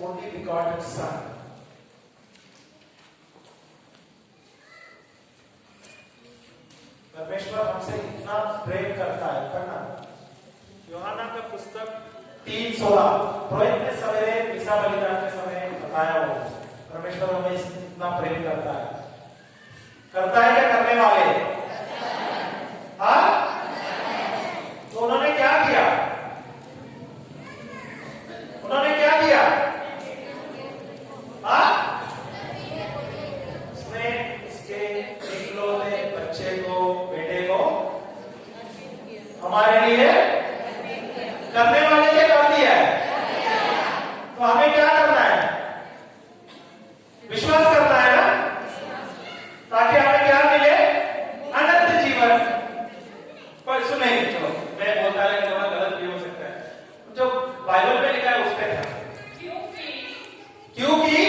only begotten Son. परमेश्वर हमसे इतना प्रेम करता है। पढ़ना यूहन्ना का पुस्तक 3:16। पुरोहित ने सवेरे मिसा बलिदान के समय बताया वो परमेश्वर हमें इतना प्रेम करता है क्या करने वाले? हाँ, तो उन्होंने क्या किया? हाँ, उसने उसके इकलौते बच्चे को, बेटे को हमारे लिए करने वाले के कर दिया है। तो हमें क्या करना है? विश्वास करना है ना, ताकि हमें क्या मिले? अनंत जीवन। पर सुने, चलो मैं बोलता है थोड़ा गलत भी हो सकता है, जो बाइबल में लिखा है उस पे ध्यान। क्योंकि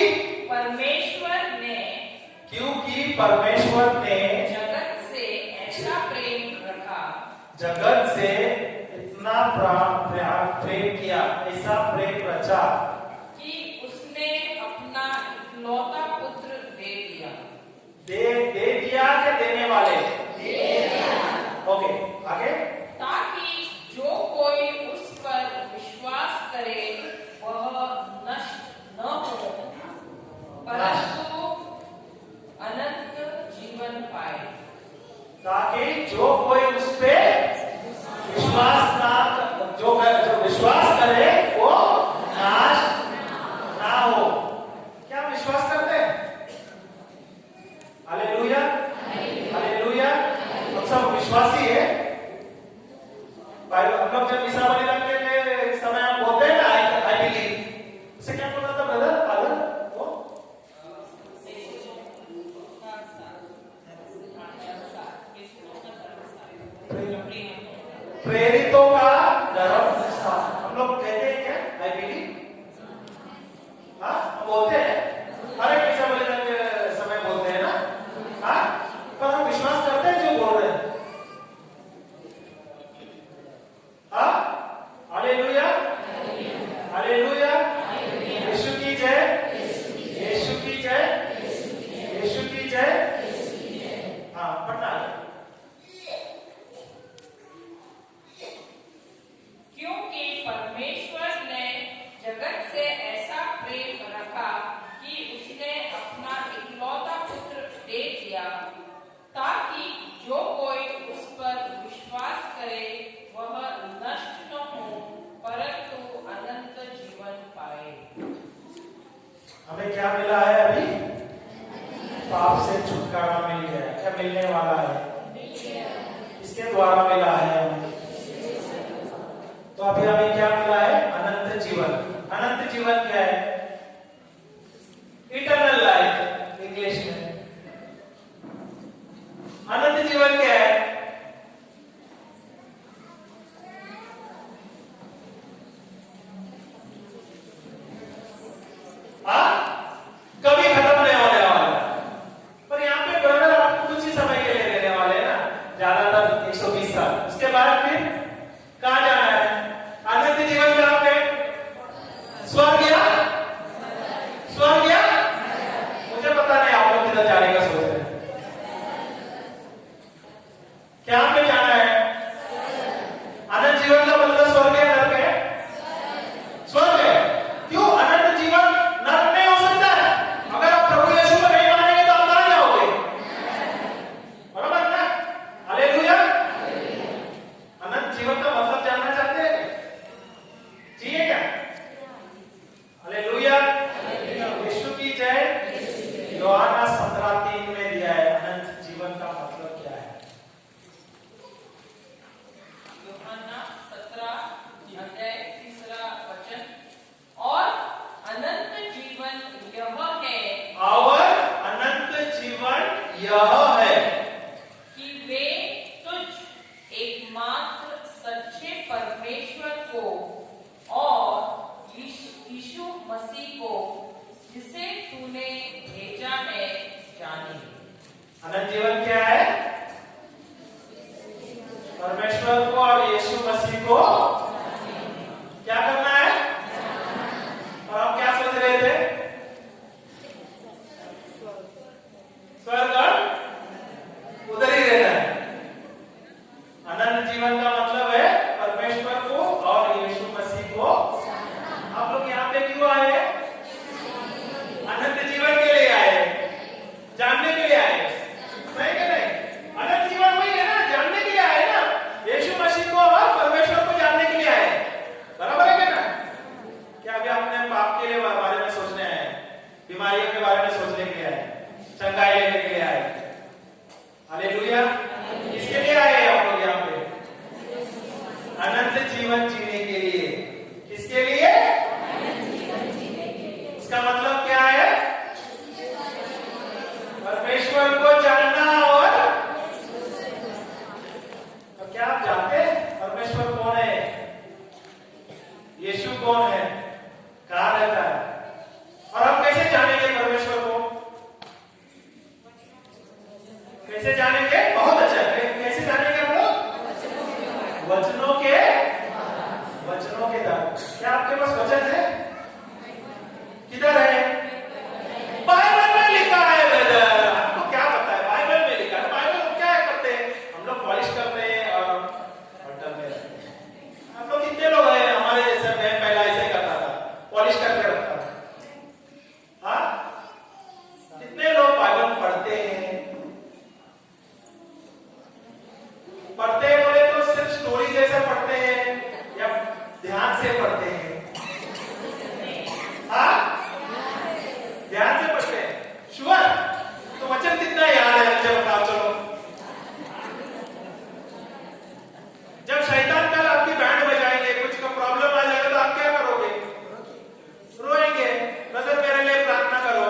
परमेश्वर ने जगत से ऐसा प्रेम रखा, जगत से इतना प्रेम किया, ऐसा प्रेम रचा कि उसने अपना इकलौता पुत्र दे दिया। दे दिया के देने वाले? ओके, आगे। ताकि जो कोई उस पर विश्वास करे वह नष्ट न हो, परंतु अनंत जीवन पाए। ताकि जो कोई उस पे विश्वास जो विश्वास करे वो नाश ना हो। क्या विश्वास करते हैं? Hallelujah, hallelujah. हम सब विश्वासी है। हम लोग जब मिसा बलिदान के समय हम बोलते हैं ना, आई बिलीव, उसे क्या बोलता था ब्रदर फादर? वो प्रेरितों का धर्म संस्थान। हम लोग कहते हैं क्या? I believe. हाँ, हम बोलते हैं, हर एक मिसा बलिदान के समय बोलते हैं ना। हाँ, पर हम विश्वास करते हैं जो बोल रहे हैं। हाँ, हालेलुया, हालेलुया। यीशु की जय, यीशु की जय, यीशु की जय। हाँ, पढ़ना है। क्योंकि परमेश्वर ने जगत से ऐसा प्रेम रखा कि उसने अपना इकलौता पुत्र दे दिया, ताकि जो कोई उस पर विश्वास करे वह नष्ट न हो, परंतु अनंत जीवन पाए। हमें क्या मिला है अभी? पाप से छुटकारा मिल गया। क्या मिलने वाला है? इसके द्वारा मिला है हमें। तो अभी हमें क्या मिला है? अनंत जीवन। अनंत जीवन क्या है? इटर्नल लाइफ इंग्लिश में। अनंत जीवन क्या है? हाँ, कभी खत्म नहीं होने वाला। पर यहाँ पे ब्रदर आपको कुछ ही समय के लिए देने वाले हैं ना, ज्यादातर 120 साल। उसके बाद फिर कहाँ जाना है? अनंत जीवन कहाँ पे? स्वर्ग या मुझे पता नहीं आप लोग किधर जाने का सोच रहे हैं। क्या पे जाना है? अनंत जीवन का मतलब स्वर्ग है, नरक है? स्वर्ग है। क्यों? अनंत जीवन नरक नहीं हो सकता है। अगर आप प्रभु यीशु को नहीं मानेंगे तो आप कहाँ जाओगे? बराबर ना? हालेलुया। अनंत जीवन का मतलब जानना चाहते हैं? जिए क्या? हालेलुया, यीशु की जय। यूहन्ना 17:3 में दिया है अनंत जीवन का मतलब क्या है। यूहन्ना 17:3 और अनंत जीवन यह है, और अनंत जीवन यह है कि वे तुझ एकमात्र सच्चे परमेश्वर को और यीशु मसीह को जिसे तूने भेजा है जाने। अनंत जीवन क्या है? परमेश्वर को और यीशु मसीह को क्या करना है? और हम क्या सोच रहे उसका मतलब क्या है? परमेश्वर को जानना। और क्या आप जानते हैं परमेश्वर कौन है? यीशु कौन है? कहाँ रहता है? और हम कैसे जानेंगे परमेश्वर को? कैसे जानेंगे? बहुत अच्छा। कैसे जानेंगे हम लोग? वचनों के द्वारा। क्या आपके पास वचन है? किधर है? बाइबल में लिखा है ब्रदर। आपको क्या पता है? बाइबल में लिखा है। बाइबल में क्या करते हैं हम लोग? पॉलिश करते हैं और डरते हैं। हम लोग कितने लोग हैं हमारे जैसे? मैं पहला ऐसे ही करता था, पॉलिश करके रखता था। हाँ, कितने लोग बाइबल पढ़ते हैं? पढ़ते बोले तो सिर्फ स्टोरी जैसा पढ़ते हैं या ध्यान से पढ़ते हैं? हाँ, ध्यान से पढ़ते हैं। श्योर? तो वचन कितना याद है मुझे बताओ। चलो, जब शैतान कल आपकी बैंड बजाएंगे, कुछ का प्रॉब्लम आ जाएगा तो आप क्या करोगे? रोएंगे। ब्रदर मेरे लिए प्रार्थना करो।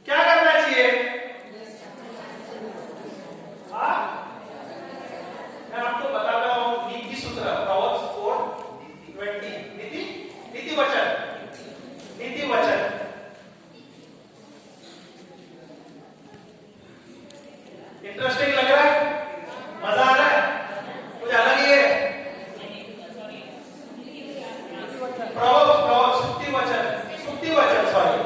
क्या करना चाहिए? हाँ, मैं आपको बताता हूँ नीति सूत्र, प्रोवर्ब्स 4:20। नीति वचन। इंटरेस्टिंग लग रहा है? मजा आ रहा है? कुछ अलग ही है। प्रोवर्ब्स सुक्ति वचन सॉरी,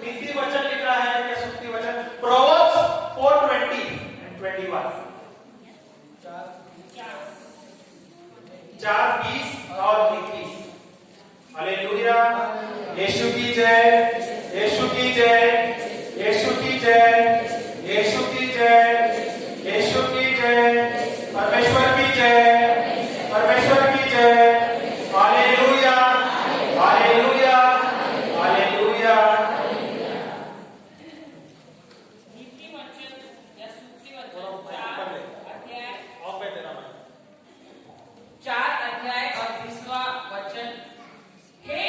नीति वचन लिख रहा है क्या? सुक्ति वचन। प्रोवर्ब्स 4:20-21। 4:20 और 21। हालेलुया। यीशु की जय, यीशु की जय, यीशु की जय, यीशु की जय, यीशु की जय, परमेश्वर की जय, परमेश्वर की जय। Hallelujah, hallelujah, hallelujah. नीति वचन या सूक्ति वचन 4 अध्याय और 20वां वचन। हे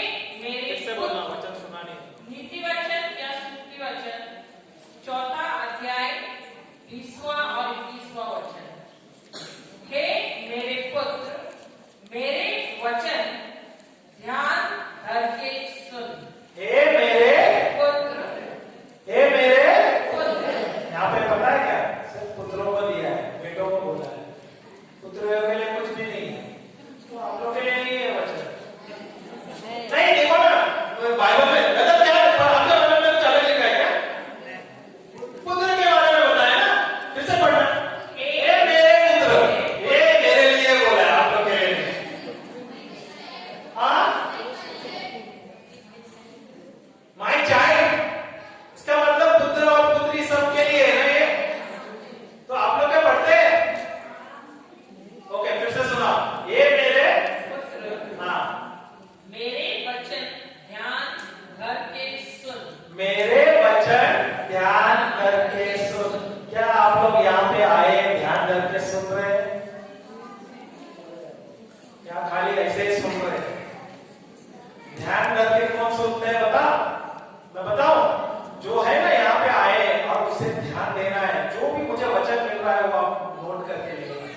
मेरे बोलना, वचन सुना नहीं। नीति वचन या सूक्ति वचन 4 अध्याय 20वां और 21वां वचन। हे मेरे पुत्र, मेरे वचन ध्यान धर के सुन। हे मेरे पुत्र, हे मेरे पुत्र। यहाँ पे पता है क्या? सिर्फ पुत्रों को दिया है, बेटों को बोला है। पुत्रों के लिए कुछ भी नहीं है, तो आप लोग के लिए नहीं है वचन। नहीं, देखो ना बाइबल में गलत क्या है? आपके बाइबल में कुछ अलग लिखा है क्या? पुत्र के बारे में बताया ना, फिर से पढ़ना। हे मेरे पुत्र, ये मेरे लिए बोला है, आप लोग के लिए। हाँ, माय चाइल्ड, इसका मतलब पुत्र और पुत्री सबके लिए है ना ये? तो आप लोग क्या पढ़ते हैं? ओके, फिर से सुना। ये मेरे पुत्र, हाँ, मेरे वचन ध्यान धर के सुन। मेरे वचन ध्यान करके सुन। क्या आप लोग यहाँ पे आए ध्यान करके सुन रहे हैं? क्या खाली ऐसे ही सुन रहे हैं? ध्यान करके कौन सुनते हैं बता? मैं बताऊं? जो है ना यहाँ पे आए और उसे ध्यान देना है। जो भी मुझे वचन मिल रहा है वो आप नोट करके लेना है,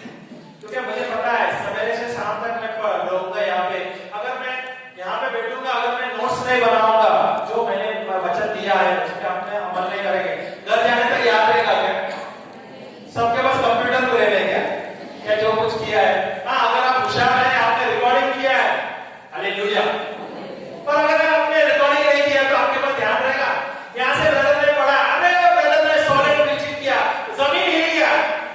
क्योंकि मुझे पता है सवेरे से शाम तक मैं रहूंगा यहाँ पे। अगर मैं यहाँ पे बैठूंगा, अगर मैं नोट्स नहीं बनाऊंगा, जो मैंने वचन दिया है उस पर अपने अमल नहीं करेंगे, घर जाने तक याद रहेगा क्या? सबके पास कंप्यूटर तो रहेगा क्या जो कुछ किया है? हाँ, अगर आप होशियार हैं, आपने रिकॉर्डिंग किया है, हालेलुया। पर अगर आपने रिकॉर्डिंग नहीं किया तो आपके पास ध्यान रहेगा? यहाँ से ब्रदर ने पढ़ा, अरे ब्रदर ने सॉलिड प्रीचिंग किया, जमीन हिल गया,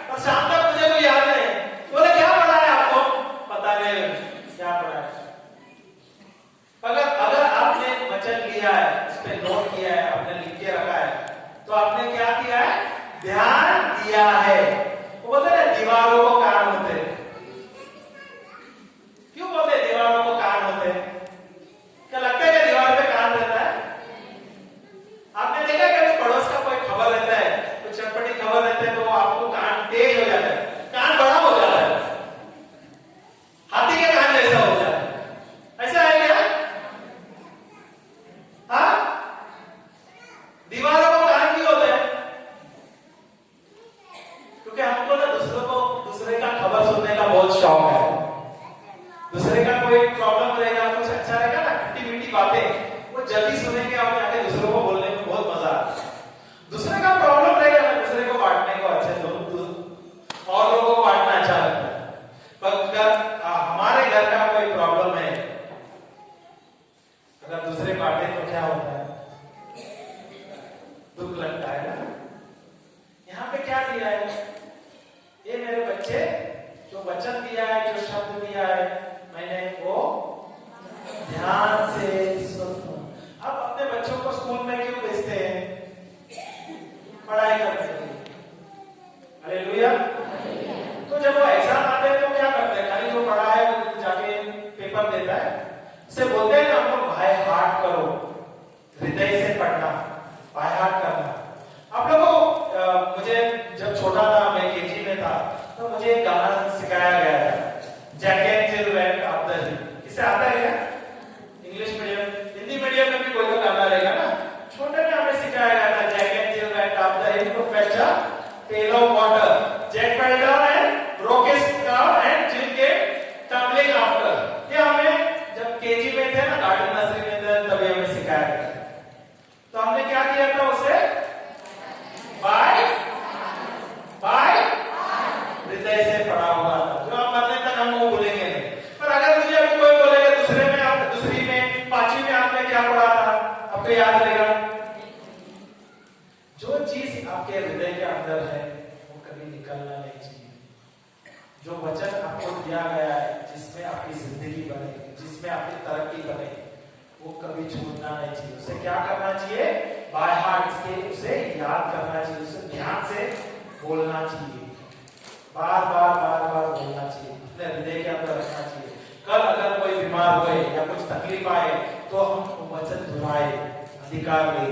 और शाम तक मुझे कोई याद नहीं। बोले क्या पढ़ा है आपको? पता नहीं क्या पढ़ा है। अगर आपने वचन लिया है, इस पे नोट किया है, आपने लिख के रखा है, तो आपने क्या किया है? ध्यान दिया है। वो बोलते हैं दीवारों को कान होते हैं। क्यों बोलते हैं दीवारों को कान होते हैं? क्या लगता है कि दीवार पे कान रहता है? आपने देखा कि पड़ोस का कोई खबर रहता है, कुछ चटपटी खबर रहता है, तो आपको कान तेज हो जाता है, कान बड़ा हो जाता है, हाथी के कान जैसा हो जाता है। ऐसा है क्या? की बातें वो जल्दी सुनेंगे और जाके दूसरों को बोलने में बहुत मजा आता है। दूसरे का प्रॉब्लम रहेगा ना, दूसरे को बांटने को अच्छा, और लोगों को बांटना अच्छा लगता है। पर अगर हमारे घर का कोई प्रॉब्लम है, अगर दूसरे बांटे तो क्या होता है? दुख लगता है ना। यहाँ पे क्या दिया है? ये मेरे बच्चे जो वचन दिया है, जो शब्द दिया है, मैंने वो ध्यान से सुनो। आप अपने बच्चों को स्कूल में क्यों भेजते हैं? पढ़ाई करने के लिए। हालेलुया। तो जब वो एग्जाम आते हैं तो क्या करते हैं? खाली जो पढ़ा है वो जाके पेपर देता है। इसे बोलते हैं ना हम लोग, बाय हार्ट करो, हृदय से पढ़ना, बाय हार्ट करना। आप लोगों मुझे जब छोटा था, मैं केजी में था, तो मुझे एक गाना सिखाया गया था, Jack and Jill went up the hill. किसे आता है क्या? इंग्लिश मीडियम, हिंदी मीडियम में भी कोई तो गाना रहेगा ना। छोटे में हमें सिखाया गया था, Jack and Jill went up the hill to fetch a pail of water. Jack fell down and broke his arm and Jill came tumbling after. ये हमें जब केजी में थे ना, गार्डन नर्सरी में थे, तभी हमें सिखाया गया। तो हमने क्या किया था उसे? बाय हृदय से पढ़ा हुआ था, जो हम मरने तक हम वो भूलेंगे नहीं। पर अगर मुझे अभी कोई बोलेगा दूसरी में 5वीं में आपने क्या पढ़ा था, आपको याद रहेगा? जो चीज आपके हृदय के अंदर है वो कभी निकलना नहीं चाहिए। जो वचन आपको दिया गया है, जिसमें आपकी जिंदगी बने, जिसमें आपकी तरक्की बने, वो कभी छूटना नहीं चाहिए। उसे क्या करना चाहिए? बाय हार्ट से उसे याद करना चाहिए, उसे ध्यान से बोलना चाहिए, बार बार बोलना चाहिए, अपने हृदय के अंदर रखना चाहिए। कल अगर कोई बीमार हुए या कुछ तकलीफ आए तो हम वचन दोहराए, अधिकार ले।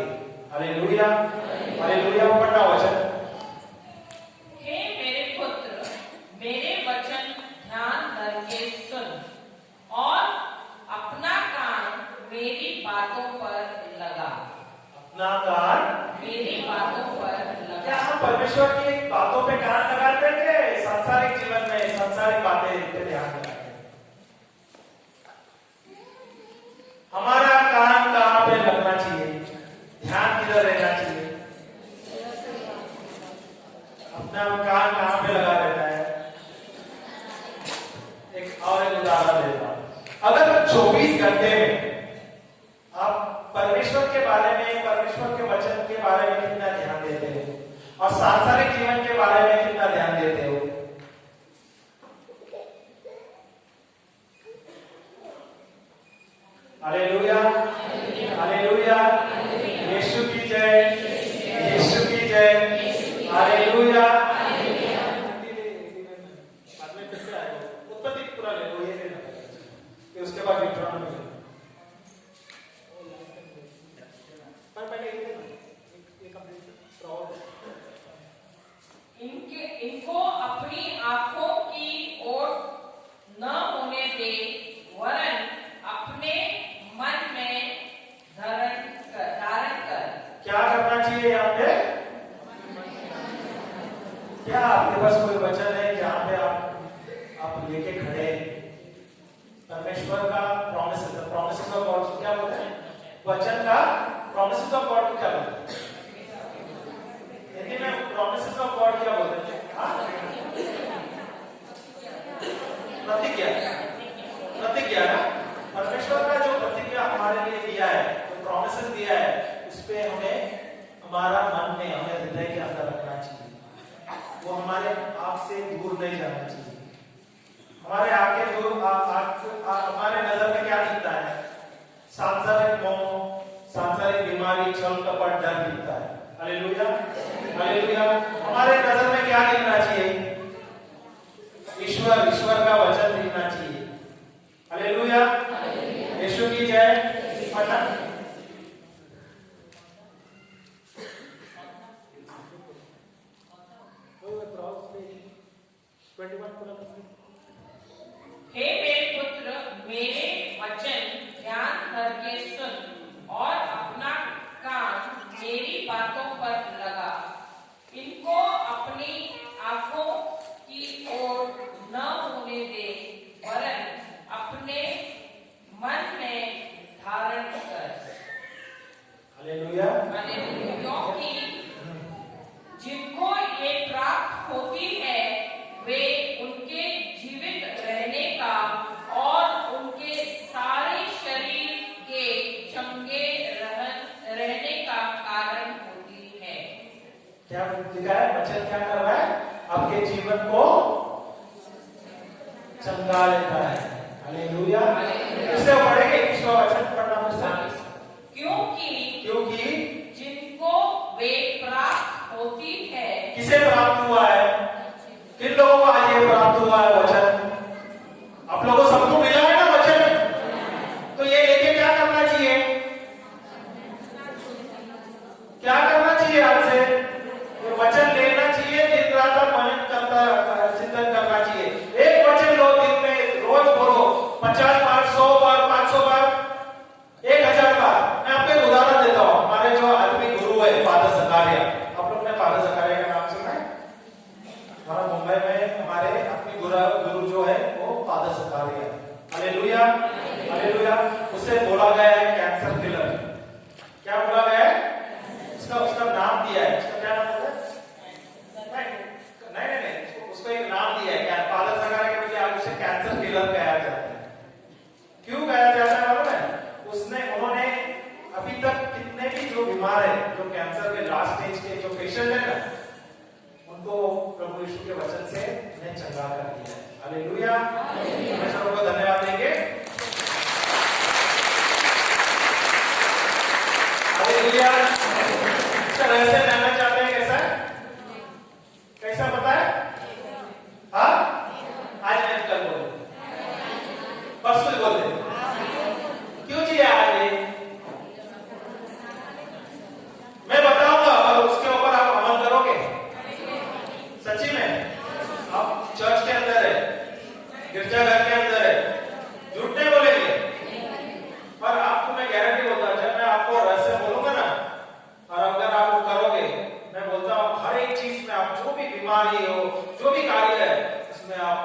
Hallelujah, hallelujah. पढ़ना वचन। हे मेरे पुत्र, मेरे वचन ध्यान करके सुन और अपना कान मेरी बातों पर लगा। अपना कान मेरी बातों पर लगा। क्या हम परमेश्वर की बातों पे कान लगाते हैं? सांसारिक जीवन में सांसारिक बातें पे ध्यान लगाते हैं। हमारा कान कहाँ पे लगना चाहिए? ध्यान किधर रहना चाहिए? अपना कान कहाँ पे लगा रहता है? एक उदाहरण देता हूं। अगर 24 घंटे में आप परमेश्वर के बारे में, परमेश्वर के वचन के बारे में कितना ध्यान देते हो और सांसारिक जीवन के बारे में कितना ध्यान देते हो? Hallelujah, hallelujah. यीशु की जय, यीशु की जय। हालेलुया। उत्पत्ति पूरा ले लो, ये लेना फिर उसके बाद deuteronomy ले लो। इनको अपनी आंखों की ओर न होने दे, वरन अपने मन में धारण कर। क्या करना चाहिए यहाँ पे? क्या आपके पास कोई वचन है जहाँ पे आप लेके खड़े हैं? परमेश्वर का प्रॉमिसेस ऑफ गॉड को क्या बोलते हैं? वचन का प्रॉमिसेस ऑफ गॉड को क्या बोलते हैं? हिंदी में प्रॉमिसेस ऑफ गॉड क्या बोलते हैं? प्रतिज्ञा ना। परमेश्वर का जो प्रतिज्ञा हमारे लिए दिया है, जो प्रॉमिसेस दिया है, उस पे हमें हमारा मन में, हमें हृदय के अंदर रखना चाहिए। वो हमारे आंख से दूर नहीं जाना चाहिए। हमारे आंख के दूर हमारे नजर में क्या दिखता है? सांसारिक मोह, सांसारिक बीमारी, छल कपट, डर दिखता है। Hallelujah, hallelujah. हमारे नजर में क्या दिखना चाहिए? ईश्वर का वचन दिखना चाहिए। हालेलुया, यीशु की जय। पढ़ना। हे मेरे पुत्र, मेरे वचन ध्यान करके सुन और अपना कान मेरी बातों पर लगा। इनको अपनी आंखों की ओर न होने दे, वरन अपने मन में धारण लिखा है वचन क्या कर रहा है, आपके जीवन को चंगा लेता है। हालेलुया। इससे पढ़ेंगे दूसरा वचन पढ़ना पड़ता है। क्योंकि जिनको वे प्राप्त होती है। किसे प्राप्त हुआ है? किन लोगों को आज ये प्राप्त हुआ है वचन? आप लोगों को सबको मिला है ना वचन? तो ये लेके क्या करना चाहिए? क्या करना चाहिए? आज से ये वचन लेना चाहिए, दिन रात मनन करता चिंतन करना चाहिए। एक वचन लो, दिन में रोज बोलो, 50 बार, 100 बार, 500 बार, 1000 बार। मैं आपको एक उदाहरण देता हूँ। हमारे जो आदमी गुरु है फादर जकारिया, आप लोग ने फादर जकारिया का नाम सुना है? हमारा मुंबई में हमारे अपने गुरु जो है वो फादर जकारिया। Hallelujah, hallelujah. उसे बोला गया है कैंसर किलर। क्या बोला गया है? उसका नाम दिया है। उसका क्या नाम है? नहीं, उसको एक नाम दिया है। क्या फादर जकारिया के बजाय आप उसे कैंसर किलर कहा जाता है। क्यों कहा जाता है मालूम है? उन्होंने अभी तक कितने भी जो बीमार है, जो कैंसर के लास्ट स्टेज के जो पेशेंट है ना, उनको प्रभु यीशु के वचन से उन्हें चंगा कर दिया है। हालेलुया। हम सबको धन्यवाद देंगे। हालेलुया। इसका रहस्य जानना चाहते हैं कैसा है? कैसा पता है? हाँ, आज मैं कल बोल परसों बोल दे। क्यों चाहिए आज ये? मैं बताऊंगा और उसके ऊपर आप अमल करोगे। सच्ची में आप चर्च के अंदर है, गिरजाघर के अंदर है, झूठ नहीं बोलेंगे। और आपको मैं गारंटी बोलता हूं, जब मैं आपको रहस्य बोलूंगा ना, और अगर आप वो करोगे, मैं बोलता हूं हर एक चीज में आप जो भी बीमारी हो, जो भी कार्य है, उसमें आप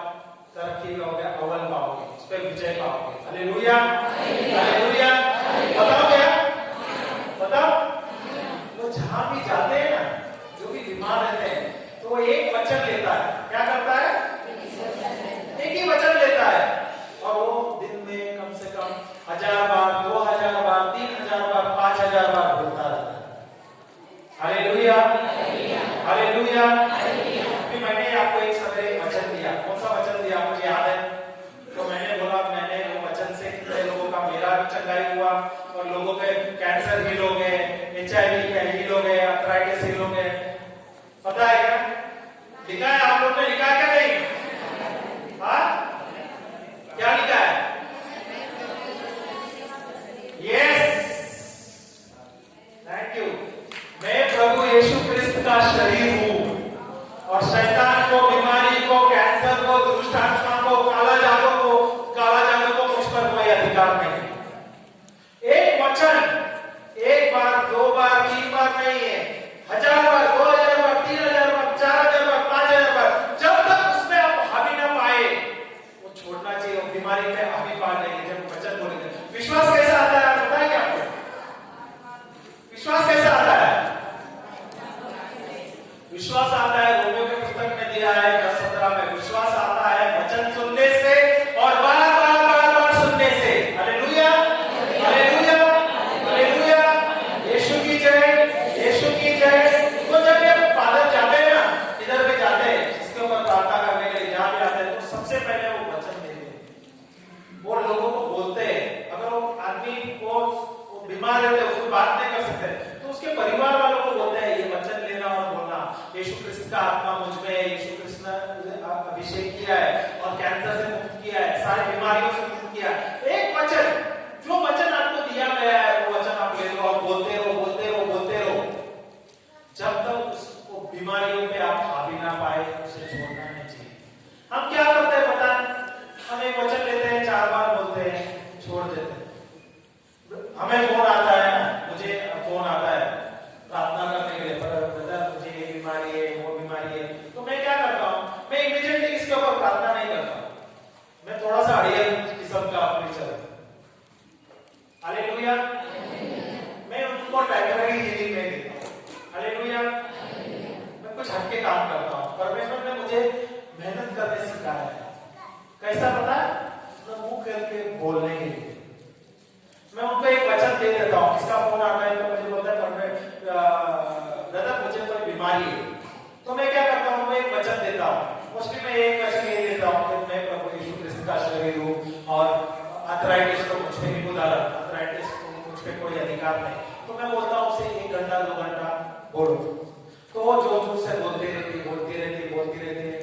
तरक्की पाओगे, अव्वल पाओगे, उस पर विजय पाओगे। Hallelujah, hallelujah. बताओ क्या? बताओ। वो जहां भी जाते हैं ना, जो भी बीमार रहते हैं, तो वो एक वचन लेता है। क्या करता है? एक ही वचन लेता है, और वो दिन में कम से कम 1000 बार, 2000 बार, 3000 बार, 5000 बार बोलता रहता है। Hallelujah, hallelujah. अभी मैंने आपको एक सवेरे वचन दिया। कौन सा वचन दिया मुझे याद है? तो मैंने बोला, मैंने वो वचन से कितने लोगों का मेरा भी चंगाई हुआ, और लोगों के कैंसर हील हो गए, HIV का हील हो गए, आर्थराइटिस हील हो गए। पता है क्या लिखा है? आप लोग ने लिखा है क्या? नहीं? हाँ, क्या लिखा है? Yes, thank you. मैं प्रभु यीशु क्रिस्त का शरीर हूं, और शैतान को, बीमारी को, कैंसर को, दुष्ट आत्मा को, काला जादू को मुझ पर कोई अधिकार नहीं। एक वचन एक बार, 2 बार, 3 बार नहीं है, 1000 बार, 2000 बार, 3000 बार, 4000 बार, 5000 बार, जब तक उसमें आप हावी ना पाए, वो छोड़ना चाहिए। वो बीमारी में हावी पा लेंगे जब वचन बोलेंगे। विश्वास कैसा आता है पता है क्या आपको? विश्वास कैसा आता है? विश्वास आता है, रोमियो के पुस्तक में दिया है 10:17 में, विश्वास आता है वचन सुनने से और बार बार बार बार सुनने से। Hallelujah, hallelujah, hallelujah. यीशु की जय, यीशु की जय। तो जब ये फादर जाते हैं ना, इधर भी जाते हैं, जिसके ऊपर प्रार्थना करने के लिए जहां भी आते हैं, तो सबसे पहले वो वचन देते हैं, वो लोगों को बोलते हैं। अगर वो आदमी को बीमार रहते हैं, उसको बात नहीं कर सकते, तो उसके परिवार वालों को बोलते हैं ये वचन लेना और बोलना, यीशु क्रिस्त का आत्मा मुझ में है, यीशु क्रिस्त ने अभिषेक किया है और कैंसर से मुक्त किया है, सारी बीमारियों से मुक्त किया है। एक वचन, जो वचन आपको दिया गया है, वो वचन आप ले लो और बोलते रहो, बोलते रहो, बोलते रहो, जब तक उसको बीमारियों पे आप हावी ना पाए, उसे छोड़ना नहीं चाहिए। हम क्या करते हैं पता है? हम एक वचन लेते हैं, 4 बार बोलते हैं, छोड़ देते हैं। हमें फोन आता है ना, मुझे फोन आता है प्रार्थना करने के लिए, ब्रदर मुझे ये बीमारी है, वो बीमारी है, तो मैं क्या करता हूँ? मैं इमीडिएटली इसके ऊपर प्रार्थना नहीं करता, मैं थोड़ा सा अड़ियल किस्म का प्रीचर। हालेलुया। मैं उनको टेम्परेरी हीलिंग नहीं देता। हालेलुया। मैं कुछ हटके काम करता हूँ। परमेश्वर ने मुझे मेहनत करने सिखाया है। कैसा पता है? मैं मुंह करके बोलने के लिए मैं उनको एक वचन दे देता हूँ। किसका फोन आता है तो मुझे बोलता है ब्रदर मुझे कोई बीमारी है, पे कोई अधिकार नहीं। तो मैं बोलता हूँ उसे 1 घंटा 2 घंटा बोलो, तो वो जोर जोर से बोलती रहती